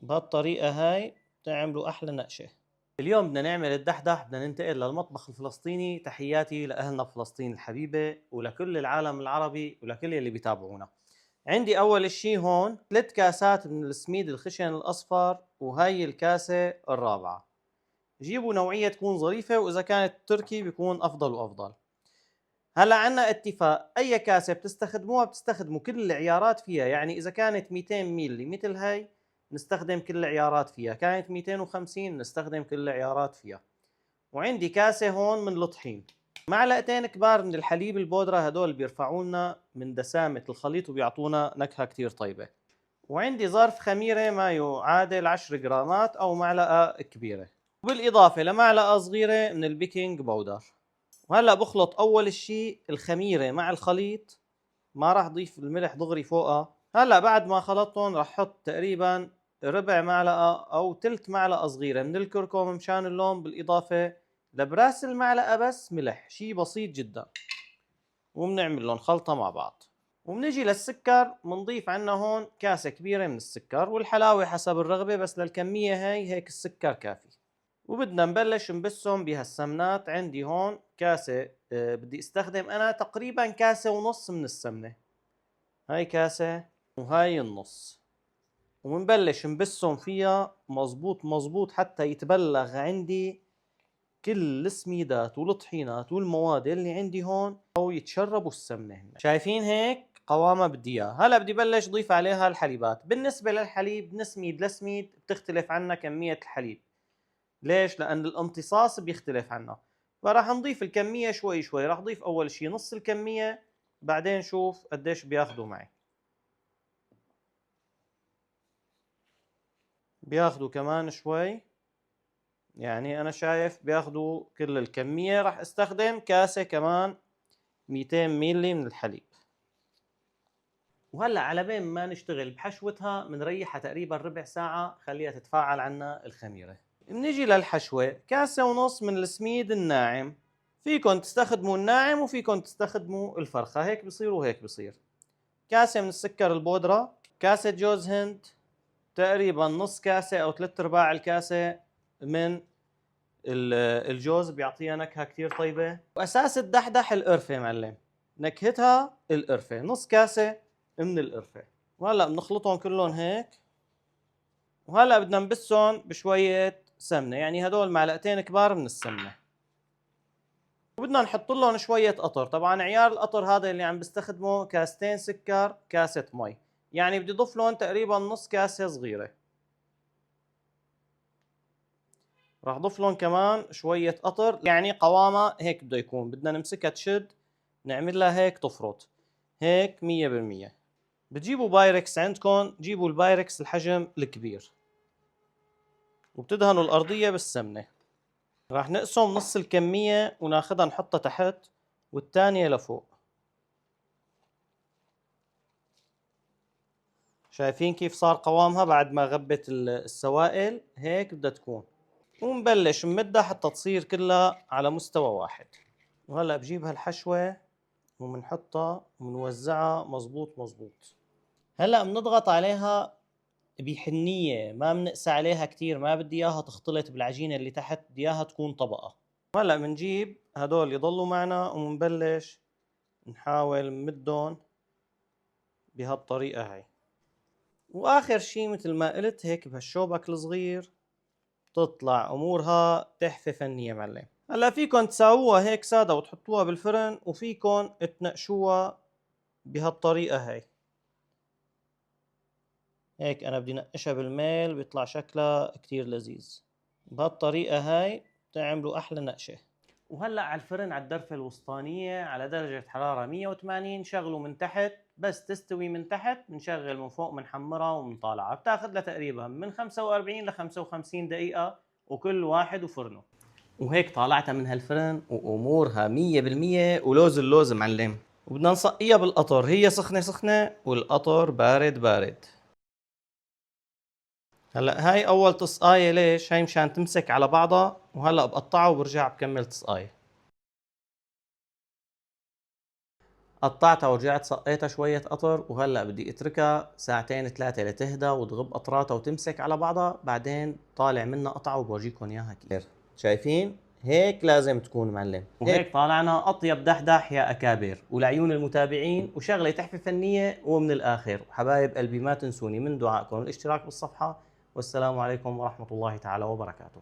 بهالطريقة هاي تعملوا أحلى نقشة. اليوم بدنا نعمل الدحدح، بدنا ننتقل للمطبخ الفلسطيني. تحياتي لأهلنا بفلسطين الحبيبة ولكل العالم العربي ولكل اللي بيتابعونا. عندي أول شي هون 3 كاسات من السميد الخشن الأصفر، وهي الكاسة الرابعة. جيبوا نوعية تكون ظريفة، وإذا كانت تركي بيكون أفضل وأفضل. هلا عنا اتفاق، أي كاسة بتستخدموها بتستخدموا كل العيارات فيها. يعني إذا كانت 200 ميلي مثل هاي نستخدم كل العيارات فيها، كانت 250 نستخدم كل العيارات فيها. وعندي كاسة هون من الطحين، معلقتين كبار من الحليب البودرة، هدول بيرفعوا لنا من دسامة الخليط وبيعطونا نكهة كتير طيبة. وعندي ظرف خميرة ما يعادل 10 جرامات أو معلقة كبيرة، وبالإضافة لمعلقة صغيرة من البيكنج باودر. وهلا بخلط أول شيء الخميرة مع الخليط، ما راح أضيف الملح دغري فوقها. هلا بعد ما خلطتهم راح أحط تقريبا ربع معلقة أو ثلث معلقة صغيرة من الكركم مشان اللون، بالإضافة لبراس المعلقة بس ملح، شيء بسيط جدا. وبنعمل لهم خلطة مع بعض. وبنجي للسكر، بنضيف عنا هون كاسة كبيرة من السكر، والحلاوة حسب الرغبة، بس للكمية هاي هيك السكر كافي. وبدنا نبلش نبسهم بهالسمنات. عندي هون كاسة، بدي استخدم انا تقريبا كاسة ونص من السمنة. هاي كاسة وهاي النص. ومنبلش نبسهم فيها مزبوط مزبوط حتى يتبلغ عندي كل السميدات والطحينات والمواد اللي عندي هون او يتشربوا السمنة هنا. شايفين هيك قوامها بدي اياها. هلا بدي بلش ضيف عليها الحليبات. بالنسبة للحليب نسميد لسميد بتختلف عنا كمية الحليب. ليش؟ لأن الامتصاص بيختلف عنها. فراح نضيف الكمية شوي شوي. راح أضيف أول شي نص الكمية، بعدين شوف قديش بياخدوا معي. بياخدوا كمان شوي، يعني أنا شايف بياخدوا كل الكمية. راح استخدم كاسة كمان 200 ميلي من الحليب. وهلا على بين ما نشتغل بحشوتها بنريحها تقريبا ربع ساعة، خليها تتفاعل عنا الخميرة. بنيجي للحشوة، كاسة ونص من السميد الناعم. فيكن تستخدموا الناعم وفيكن تستخدموا الفرخة، هيك بصير وهيك بصير. كاسة من السكر البودرة، كاسة جوز هند، تقريبا نص كاسة أو 3/4 الكاسة من الجوز، بيعطيها نكهة كتير طيبة. وأساس الدحدح القرفة معلم، نكهتها القرفة، نص كاسة من القرفة. وهلا بنخلطهم كلهم هيك. وهلا بدنا نبسهم بشوية سمنة، يعني هدول معلقتين كبار من السمنة. وبدنا نحط لهم شوية قطر. طبعا عيار القطر هذا اللي عم بستخدمه كاستين سكر كاسة مي، يعني بدي اضيف لهم تقريبا نص كاسة صغيرة. راح اضيف لهم كمان شوية قطر، يعني قوامها هيك بده يكون. بدنا نمسكها تشد، نعمل لها هيك تفرط هيك 100%. بتجيبوا بايركس عندكم، جيبوا البايركس الحجم الكبير، وبتدهنوا الأرضية بالسمنة. راح نقسم نص الكمية وناخدها نحطها تحت والتانية لفوق. شايفين كيف صار قوامها بعد ما غبت السوائل؟ هيك بدها تكون. ونبلش نمدها حتى تصير كلها على مستوى واحد. وهلا بجيب هالحشوة وبنحطها وبنوزعها مزبوط مزبوط. هلا بنضغط عليها بحنية، ما بنقسى عليها كتير، ما بدي اياها تختلط بالعجينة اللي تحت، بدي اياها تكون طبقة. هلا بنجيب هدول يضلوا معنا وبنبلش نحاول نمدهم بهالطريقة هاي. واخر شي مثل ما قلت هيك بهالشوبك الصغير تطلع امورها تحفة فنية معلم. هلا فيكن تساووها هيك سادة وتحطوها بالفرن، وفيكن تنقشوها بهالطريقة هاي. هيك انا بدي نقشها بالميل بيطلع شكلها كتير لذيذ. بهالطريقة هاي تعملوا احلى نقشة. وهلا على الفرن على الدرفة الوسطانية على درجة حرارة 180. شغلوا من تحت، بس تستوي من تحت بنشغل من فوق، بنحمرها وبنطالعها. بتاخذ لها تقريبا من 45 ل 55 دقيقة، وكل واحد وفرنه. وهيك طالعتها من هالفرن وامورها 100%، ولوز اللوز معلم. وبدنا نصقيها بالقطر، هي سخنة سخنة والقطر بارد بارد. هلا هاي اول تصقاية. ليش؟ هاي مشان تمسك على بعضها. وهلا بقطعها وبرجع بكمل تصقاية. قطعتها ورجعت صقيتها شوية قطر، وهلأ بدي اتركها ساعتين 3 لتهدى وتغب قطراتها وتمسك على بعضها، بعدين طالع منها قطعة وبورجيكم اياها كيف. شايفين؟ هيك لازم تكون معلم. وهيك طالعنا أطيب دحدح يا أكابر، ولعيون المتابعين وشغلة تحفة فنية. ومن الآخر حبايب قلبي، ما تنسوني من دعائكم الاشتراك بالصفحة، والسلام عليكم ورحمة الله تعالى وبركاته.